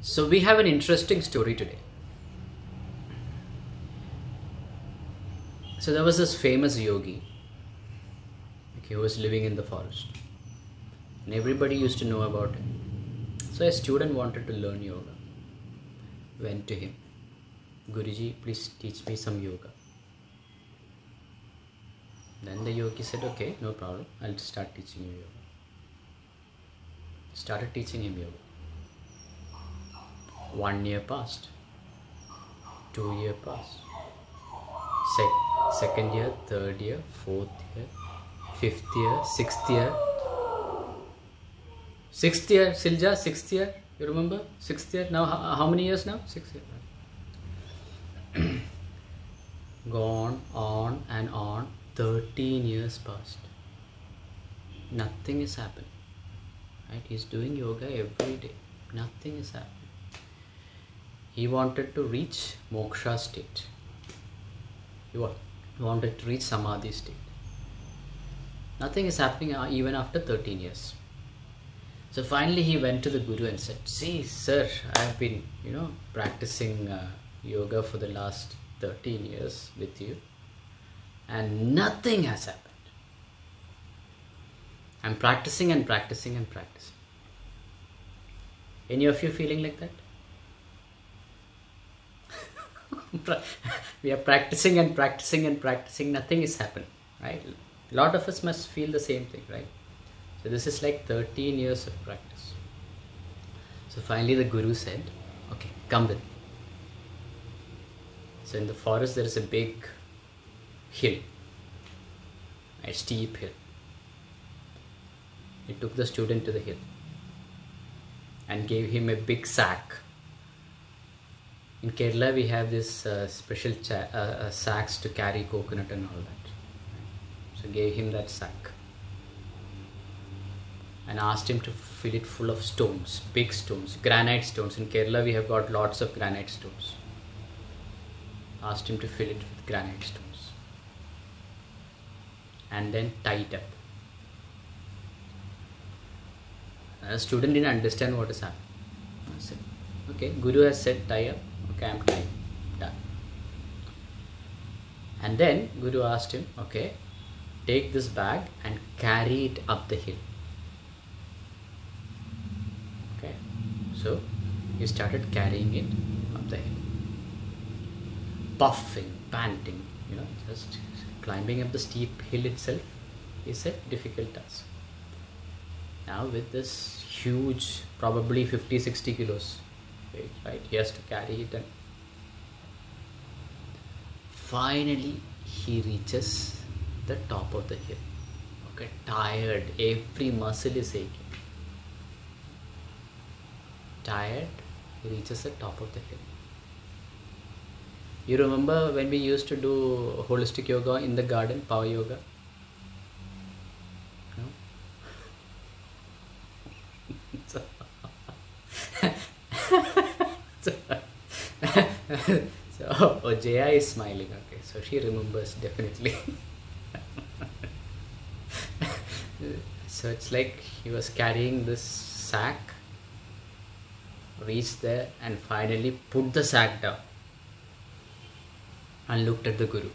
So we have an interesting story today. So there was this famous yogi, okay, who was living in the forest, and everybody used to know about him. So a student wanted to learn yoga. Went to him, Guruji, please teach me some yoga. Then the yogi said, okay, no problem, I'll start teaching you yoga. Started teaching him yoga. 1 year passed, 2 years passed, second year, third year, fourth year, fifth year, sixth year, Silja, sixth year, you remember? Sixth year, now how many years now? 6 years. Gone on and on, 13 years passed. Nothing is happening. Right? He's doing yoga every day. Nothing is happening. He wanted to reach moksha state. He wanted to reach samadhi state. Nothing is happening even after 13 years. So finally he went to the Guru and said, see sir, I've been practicing yoga for the last 13 years with you and nothing has happened. I'm practicing and practicing and practicing. Any of you feeling like that? We are practicing and practicing and practicing, nothing is happening, right? A lot of us must feel the same thing, right? So this is like 13 years of practice. So finally the Guru said, okay, come with me. So in the forest there is a big hill, a steep hill. He took the student to the hill and gave him a big sack. In Kerala we have this special sacks to carry coconut and all that. So gave him that sack and asked him to fill it full of stones, big stones, granite stones. In Kerala we have got lots of granite stones. Asked him to fill it with granite stones and then tie it up. And the student didn't understand what is happening. I said, okay, Guru has said tie up. Okay, I'm tying. Done. And then Guru asked him, okay, take this bag and carry it up the hill. Okay, so he started carrying it up the hill. Puffing, panting, just climbing up the steep hill itself is a difficult task. Now with this huge, probably 50-60 kilos, right? He has to carry it, and finally he reaches the top of the hill. Okay, tired, every muscle is aching. Tired, he reaches the top of the hill. You remember when we used to do holistic yoga in the garden, power yoga? No? So Jaya is smiling. Okay, so she remembers definitely. So it's like he was carrying this sack, reached there and finally put the sack down and looked at the Guru.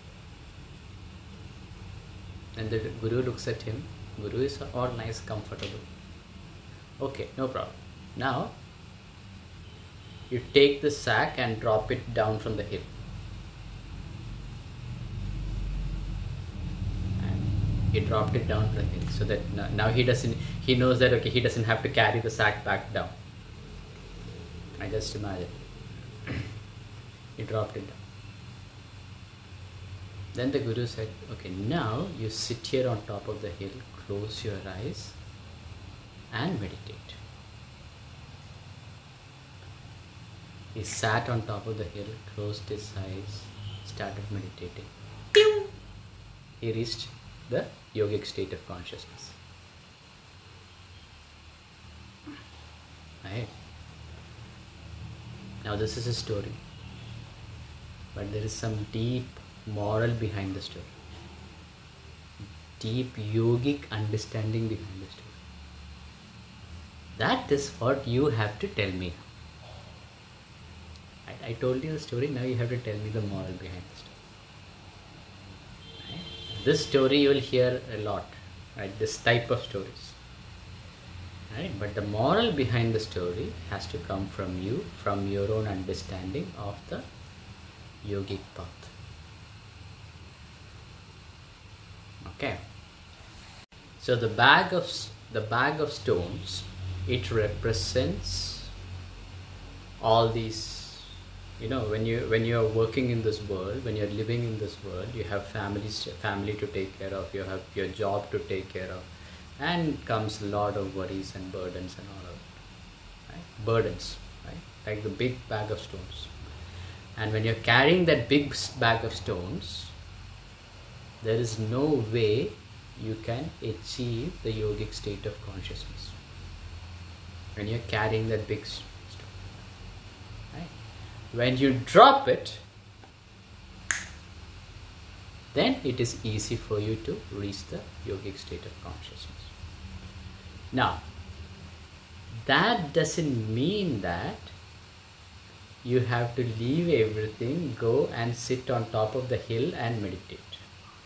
And the Guru looks at him. Guru is all nice, comfortable. Okay, no problem. Now you take the sack and drop it down from the hill. And he dropped it down from the hill so that now he knows that, okay, he doesn't have to carry the sack back down. I just imagine. He dropped it down. Then the Guru said, okay, now you sit here on top of the hill, close your eyes and meditate. He sat on top of the hill, closed his eyes, started meditating. Pew! He reached the yogic state of consciousness. Right? Now this is a story, but there is some deep moral behind the story. Deep yogic understanding behind the story. That is what you have to tell me now. I told you the story, now you have to tell me the moral behind the story. Right? This story you will hear a lot, right? This type of stories. Right? But the moral behind the story has to come from you, from your own understanding of the yogic path. Okay. So the bag of stones, it represents all these, when you are working in this world, when you are living in this world, you have family to take care of, you have your job to take care of, and comes a lot of worries and burdens and all of it, right? Burdens, right? Like the big bag of stones. And when you're carrying that big bag of stones, there is no way you can achieve the yogic state of consciousness when you're carrying that big stone. Right? When you drop it, then it is easy for you to reach the yogic state of consciousness. Now, that doesn't mean that you have to leave everything, go and sit on top of the hill and meditate.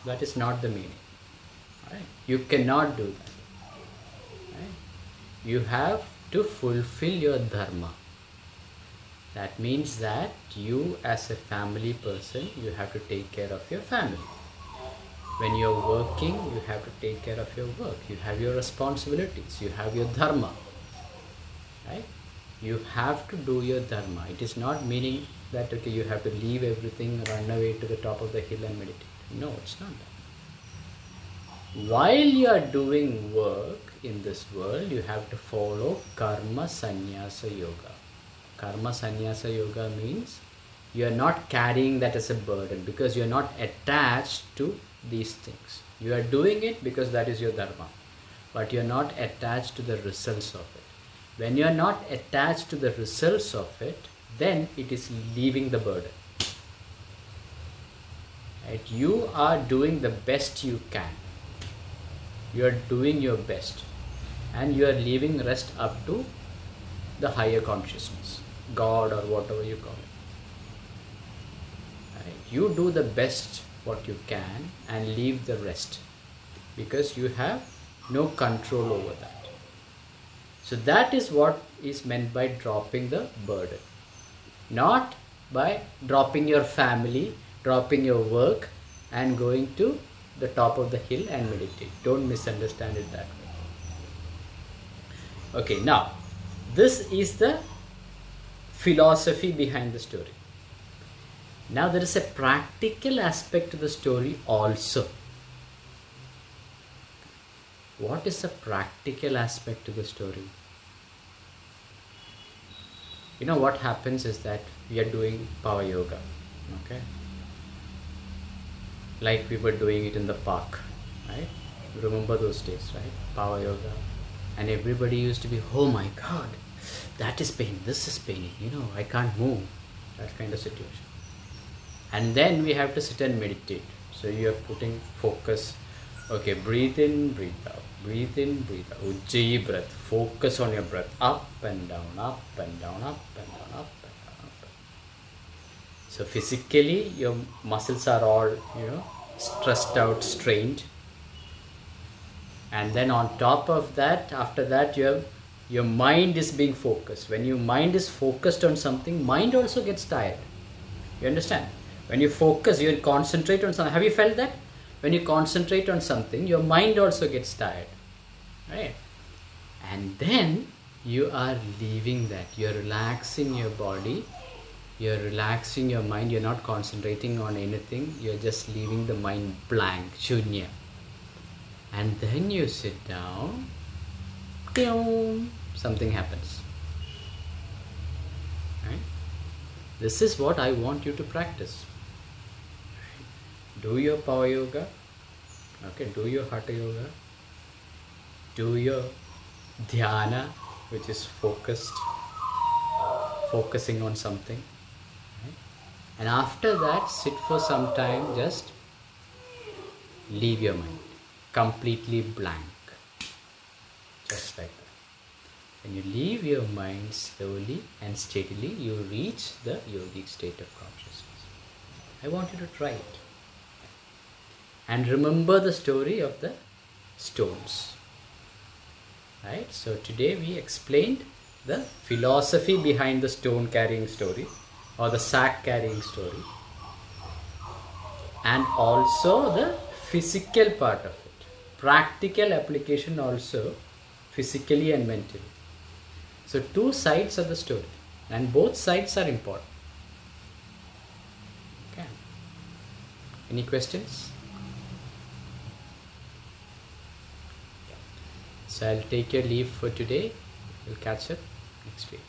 That is not the meaning. Right? You cannot do that. Right? You have to fulfill your dharma. That means that you, as a family person, you have to take care of your family. When you're working, you have to take care of your work. You have your responsibilities. You have your dharma. Right? You have to do your dharma. It is not meaning that, okay, you have to leave everything, run away to the top of the hill and meditate. No, it's not that. While you are doing work in this world, you have to follow karma sannyasa yoga. Karma sannyasa yoga means you are not carrying that as a burden, because you are not attached to these things. You are doing it because that is your dharma, but you are not attached to the results of it. When you are not attached to the results of it, then it is leaving the burden. Right? You are doing the best you can. You are doing your best, and you are leaving rest up to the higher consciousness, God, or whatever you call it. Right? You do the best what you can and leave the rest, because you have no control over that. So that is what is meant by dropping the burden. Not by dropping your family, dropping your work and going to the top of the hill and meditate. Don't misunderstand it that way. Okay, now this is the philosophy behind the story. Now there is a practical aspect to the story also. What is the practical aspect to the story? You know what happens is that we are doing power yoga, okay? Like we were doing it in the park, right? Remember those days, right? Power yoga. And everybody used to be, oh my God, that is pain, this is paining, I can't move. That kind of situation. And then we have to sit and meditate. So you are putting focus. Okay, breathe in, breathe out. Breathe in, breathe out. Ujjayi breath. Focus on your breath. Up and down, up and down, up and down, up and down, up and down. So physically, your muscles are all, stressed out, strained. And then on top of that, after that, your mind is being focused. When your mind is focused on something, mind also gets tired. You understand? When you focus, you concentrate on something. Have you felt that? When you concentrate on something, your mind also gets tired. Right? And then you are leaving that. You are relaxing your body. You are relaxing your mind. You are not concentrating on anything. You are just leaving the mind blank, shunya. And then you sit down. Something happens. Right? This is what I want you to practice. Do your power yoga. Okay, do your hatha yoga. Do your dhyana, which is focusing on something. Right? And after that, sit for some time, just leave your mind completely blank. Just like that. When you leave your mind slowly and steadily, you reach the yogic state of consciousness. I want you to try it. And remember the story of the stones. Right? So today we explained the philosophy behind the stone carrying story or the sack carrying story, and also the physical part of it. Practical application also, physically and mentally. So two sides of the story, and both sides are important. Okay. Any questions? So I'll take your leave for today. We'll catch up next week.